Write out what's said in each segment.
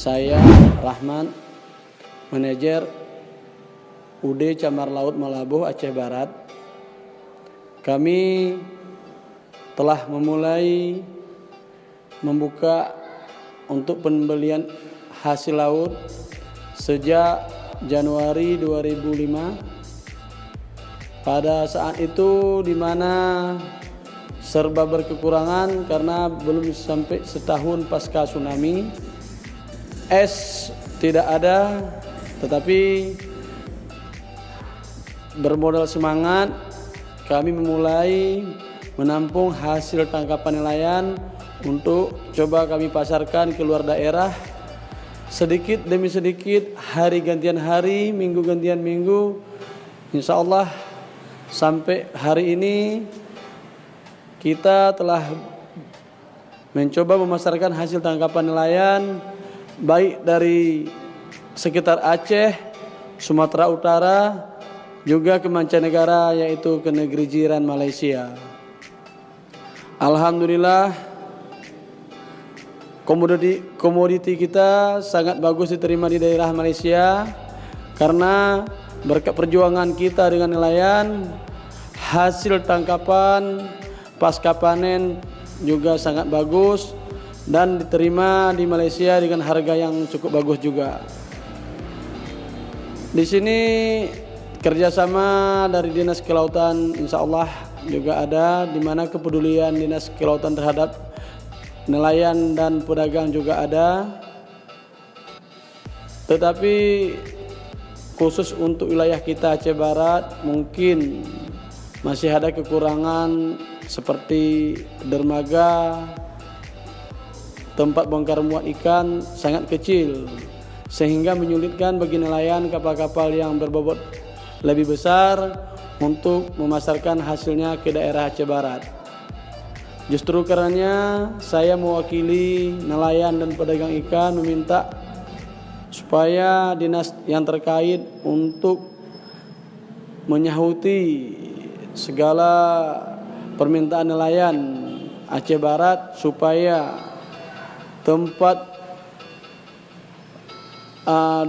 Saya Rahman, manajer UD Camar Laut Malabuh Aceh Barat. Kami telah memulai membuka untuk pembelian hasil laut sejak Januari 2005. Pada saat itu di mana serba berkekurangan karena belum sampai setahun pasca tsunami. Es tidak ada, tetapi bermodal semangat kami memulai menampung hasil tangkapan nelayan untuk coba kami pasarkan ke luar daerah. Sedikit demi sedikit, hari gantian hari, minggu gantian minggu, insya Allah sampai hari ini kita telah mencoba memasarkan hasil tangkapan nelayan baik dari sekitar Aceh, Sumatera Utara, juga ke mancanegara yaitu ke negeri jiran Malaysia. Alhamdulillah komoditi kita sangat bagus diterima di daerah Malaysia karena berkat perjuangan kita dengan nelayan, hasil tangkapan pasca panen juga sangat bagus dan diterima di Malaysia dengan harga yang cukup bagus juga. Di sini kerjasama dari Dinas Kelautan insya Allah juga ada, di mana kepedulian Dinas Kelautan terhadap nelayan dan pedagang juga ada. Tetapi khusus untuk wilayah kita Aceh Barat mungkin masih ada kekurangan seperti dermaga, tempat bongkar muat ikan sangat kecil sehingga menyulitkan bagi nelayan kapal-kapal yang berbobot lebih besar untuk memasarkan hasilnya ke daerah Aceh Barat. Justru karenanya saya mewakili nelayan dan pedagang ikan meminta supaya dinas yang terkait untuk menyahuti segala permintaan nelayan Aceh Barat supaya tempat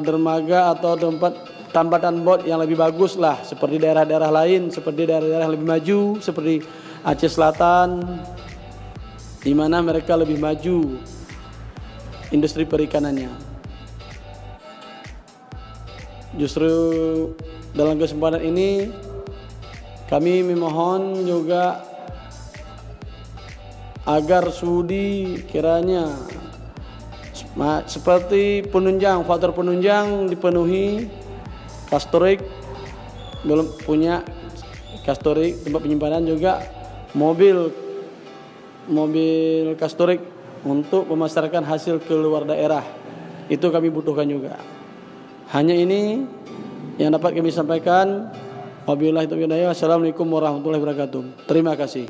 dermaga atau tempat tambatan bot yang lebih bagus lah, seperti daerah-daerah lain, seperti daerah-daerah lebih maju seperti Aceh Selatan, di mana mereka lebih maju industri perikanannya. Justru dalam kesempatan ini kami memohon juga agar sudi kiranya seperti penunjang, faktor penunjang dipenuhi. Kastorik belum punya kastorik tempat penyimpanan, juga mobil kastorik untuk memasarkan hasil ke luar daerah, itu kami butuhkan juga. Hanya ini yang dapat kami sampaikan. Wabillahi taufiq wal hidayah. Assalamualaikum warahmatullahi wabarakatuh. Terima kasih.